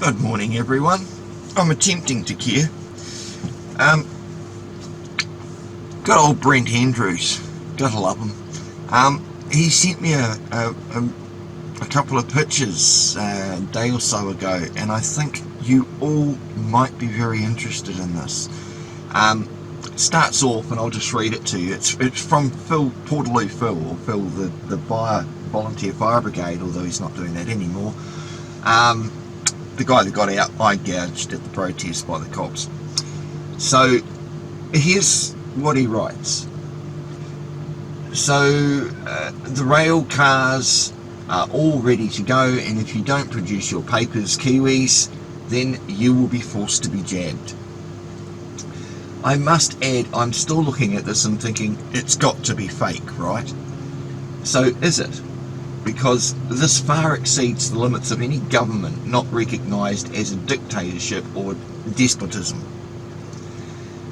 Good morning, everyone. I'm attempting to care. Good old Brent Andrews, gotta love him. He sent me a couple of pictures a day or so ago, and I think you all might be very interested in this. Starts off, and I'll just read it to you. It's from Phil, Portaloo Phil, or Phil the volunteer fire brigade, although he's not doing that anymore. The guy that got out eye gouged at the protest by the cops. So here's what he writes. So the rail cars are all ready to go, and if you don't produce your papers, Kiwis, then you will be forced to be jabbed. I must add, I'm still looking at this and thinking it's got to be fake, right? So is it? Because this far exceeds the limits of any government not recognised as a dictatorship or despotism.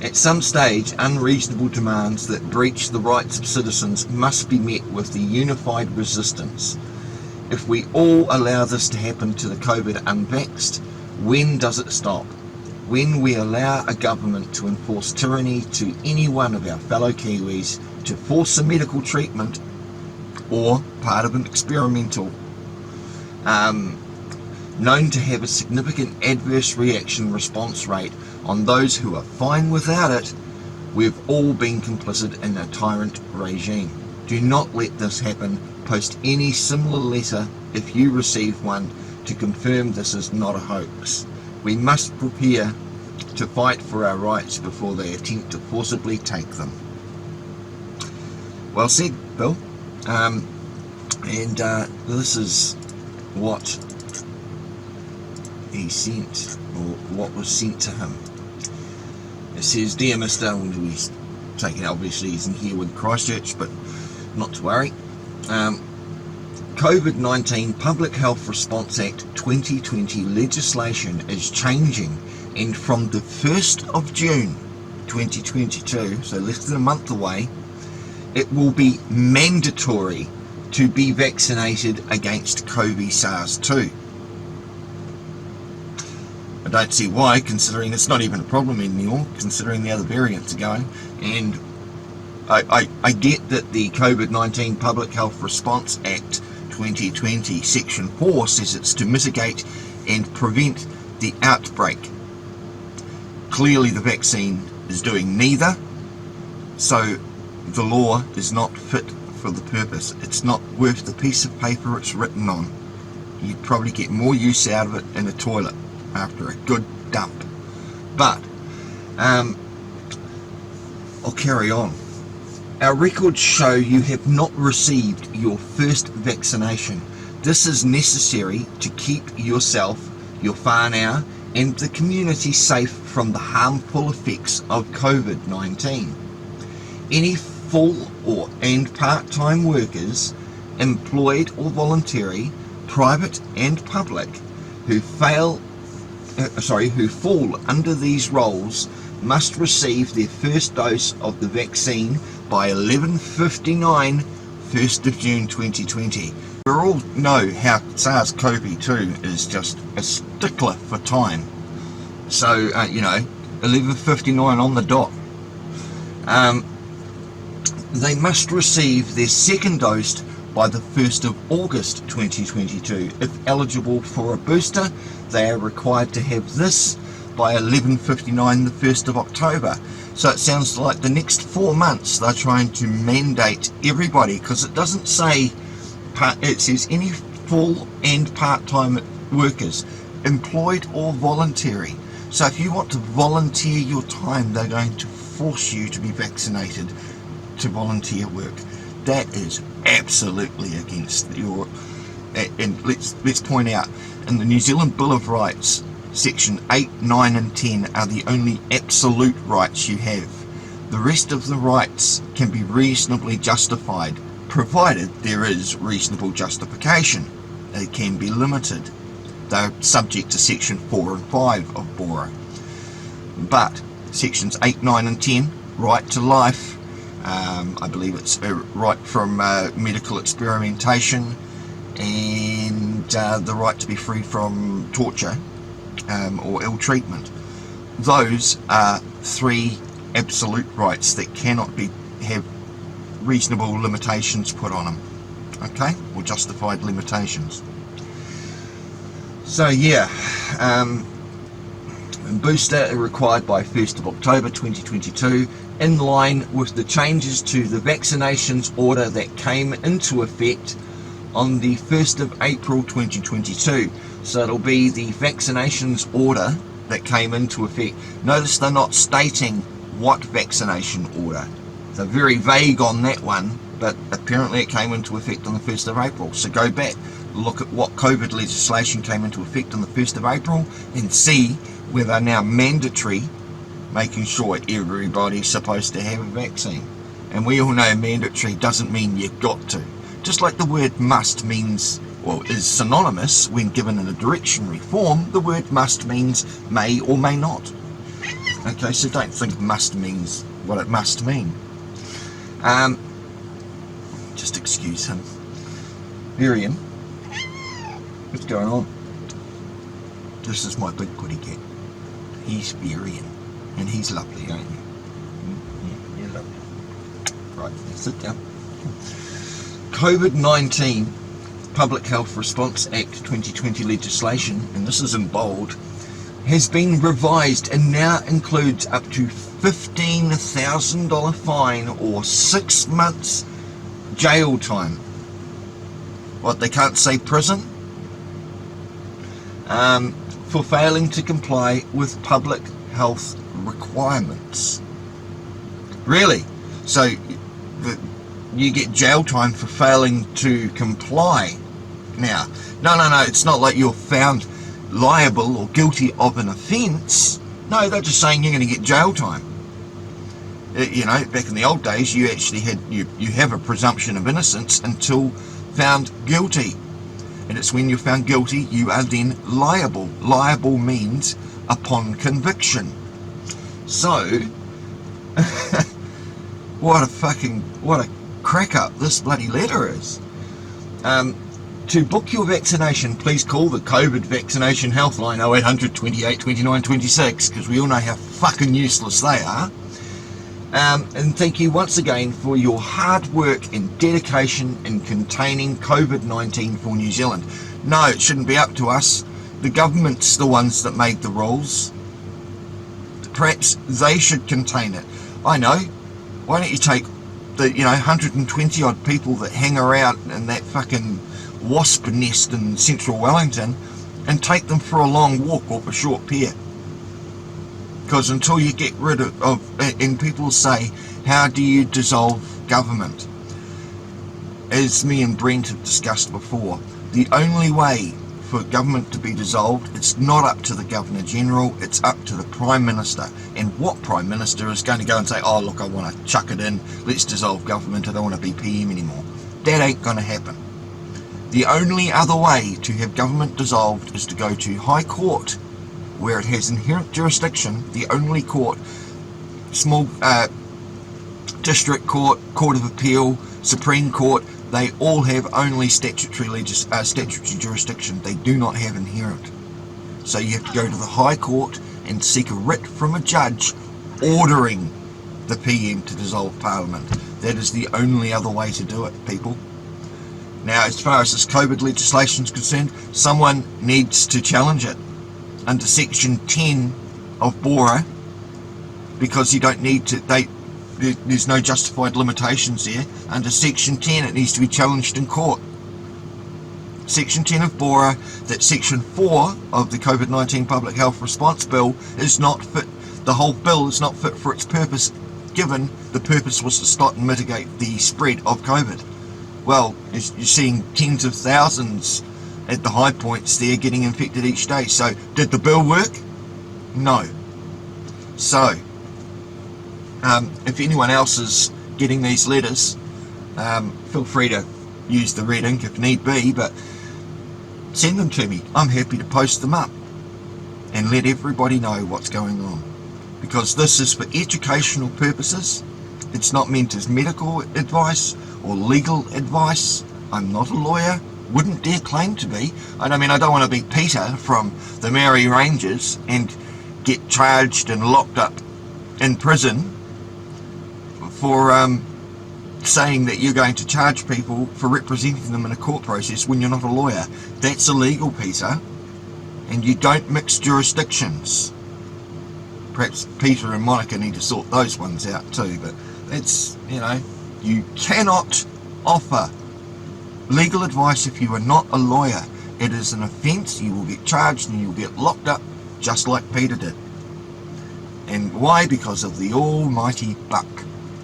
At some stage, unreasonable demands that breach the rights of citizens must be met with the unified resistance. If we all allow this to happen to the COVID unvaxxed, when does it stop? When we allow a government to enforce tyranny to any one of our fellow Kiwis, to force a medical treatment or part of an experimental known to have a significant adverse reaction response rate on those who are fine without it, we've all been complicit in a tyrant regime. Do not let this happen. Post any similar letter if you receive one to confirm this is not a hoax. We must prepare to fight for our rights before they attempt to forcibly take them. Well said, Bill. This is what he sent, or what was sent to him. It says, "Dear Mr. " he's taking, obviously he's in here with Christchurch, but not to worry. COVID-19 Public Health Response Act 2020 legislation is changing, and from the 1st of June 2022, so less than a month away, it will be mandatory to be vaccinated against COVID-SARS-2. I don't see why, considering it's not even a problem anymore, considering the other variants are going. And I get that the COVID-19 Public Health Response Act 2020 Section 4 says it's to mitigate and prevent the outbreak. Clearly the vaccine is doing neither, so the law is not fit for the purpose. It's not worth the piece of paper it's written on. You'd probably get more use out of it in a toilet after a good dump. But I'll carry on. Our records show you have not received your first vaccination. This is necessary to keep yourself, your whānau, and the community safe from the harmful effects of COVID-19. Any full and part-time workers, employed or voluntary, private and public, who fall under these roles must receive their first dose of the vaccine by 11:59, 1st of June 2020. We all know how SARS-CoV-2 is just a stickler for time. So, 11:59 on the dot. They must receive their second dose by the 1st of August 2022. If eligible for a booster, they are required to have this by 11:59, the 1st of October. So it sounds like the next 4 months they're trying to mandate everybody, because it doesn't say, it says any full and part-time workers, employed or voluntary. So if you want to volunteer your time, they're going to force you to be vaccinated to volunteer work. That is absolutely against your, and let's point out, in the New Zealand Bill of Rights, Section 8, 9 and 10 are the only absolute rights you have. The rest of the rights can be reasonably justified, provided there is reasonable justification. They can be limited. They're subject to Section 4 and 5 of BORA. But Sections 8, 9 and 10, right to life, I believe it's a right from medical experimentation, and the right to be free from torture, or ill treatment. Those are 3 absolute rights that cannot have reasonable limitations put on them, okay, or justified limitations. So yeah, booster are required by 1st of October 2022, in line with the changes to the vaccinations order that came into effect on the 1st of April 2022. So it'll be the vaccinations order that came into effect. Notice they're not stating what vaccination order. They're very vague on that one, but apparently it came into effect on the 1st of April. So go back, look at what COVID legislation came into effect on the 1st of April and see where they're now mandatory, making sure everybody's supposed to have a vaccine. And we all know mandatory doesn't mean you've got to. Just like the word must means, well, is synonymous when given in a directionary form, the word must means may or may not. Okay, so don't think must means what it must mean. Just excuse him. Miriam, what's going on? This is my big putty cat. He's Miriam, and he's lovely, ain't you? Yeah, you're lovely. Right, sit down. COVID-19 Public Health Response Act 2020 legislation, and this is in bold, has been revised and now includes up to $15,000 fine or 6 months jail time. What, they can't say prison? For failing to comply with public health requirements. Really? So you get jail time for failing to comply. Now, no, it's not like you're found liable or guilty of an offence. No, they're just saying you're going to get jail time. You know, back in the old days, you actually had you have a presumption of innocence until found guilty, and it's when you're found guilty you are then liable. Liable means upon conviction. So what a crack up this bloody letter is. To book your vaccination, please call the COVID vaccination helpline 0800 28 29 26, because we all know how fucking useless they are. And thank you once again for your hard work and dedication in containing COVID-19 for New Zealand. No, it shouldn't be up to us. The government's the ones that made the rules. Perhaps they should contain it. I know. Why don't you take the 120 odd people that hang around in that fucking wasp nest in central Wellington and take them for a long walk or a short pier? Because until you get rid of, and people say, how do you dissolve government? As me and Brent have discussed before, the only way for government to be dissolved, it's not up to the Governor General, it's up to the Prime Minister. And what Prime Minister is going to go and say, oh look, I want to chuck it in, let's dissolve government, I don't want to be PM anymore? That ain't going to happen. The only other way to have government dissolved is to go to High Court, where it has inherent jurisdiction. The only court, small district court, court of appeal, Supreme Court, they all have only statutory jurisdiction. They do not have inherent. So you have to go to the High Court and seek a writ from a judge ordering the PM to dissolve Parliament. That is the only other way to do it, people. Now, as far as this COVID legislation is concerned, someone needs to challenge it under Section 10 of BORA, because you don't need to, there's no justified limitations there. Under Section 10 it needs to be challenged in court. Section 10 of BORA, that Section 4 of the COVID-19 Public Health Response Bill is not fit, the whole bill is not fit for its purpose, given the purpose was to stop and mitigate the spread of COVID. Well, you're seeing tens of thousands at the high points there getting infected each day. So did the bill work? No. So if anyone else is getting these letters, feel free to use the red ink if need be, but send them to me. I'm happy to post them up and let everybody know what's going on, because this is for educational purposes. It's not meant as medical advice or legal advice. I'm not a lawyer. wouldn't dare claim to be. I mean, I don't want to be Peter from the Merry Rangers and get charged and locked up in prison for saying that you're going to charge people for representing them in a court process when you're not a lawyer. That's illegal, Peter, and you don't mix jurisdictions. Perhaps Peter and Monica need to sort those ones out too, but it's, you know, you cannot offer legal advice if you are not a lawyer. It is an offence. You will get charged and you'll get locked up just like Peter did. And why? Because of the almighty buck.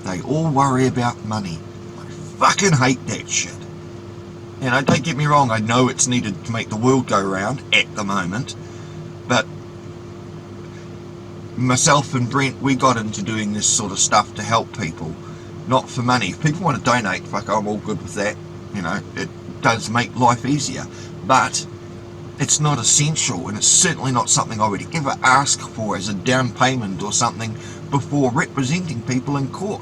They all worry about money. I fucking hate that shit. You know, don't get me wrong, I know it's needed to make the world go round at the moment, but myself and Brent, we got into doing this sort of stuff to help people, not for money. If people want to donate, fuck, I'm all good with that. You know, it does make life easier, but it's not essential, and it's certainly not something I would ever ask for as a down payment or something before representing people in court,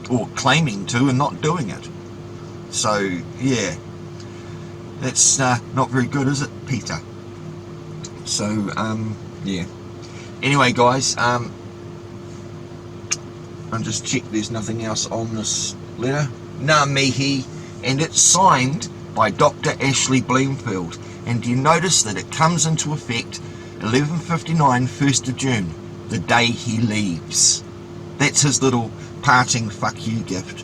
or claiming to and not doing it. So yeah, that's not very good, is it, Peter? So yeah. Anyway, guys, I'll just check there's nothing else on this letter. Ngā mihi, and it's signed by Dr. Ashley Bloomfield. And you notice that it comes into effect 11:59, 1st of June, the day he leaves. That's his little parting fuck you gift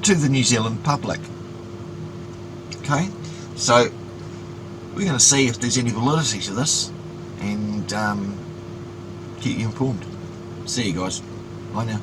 to the New Zealand public. Okay, so we're going to see if there's any validity to this, and keep you informed. See you guys. Bye now.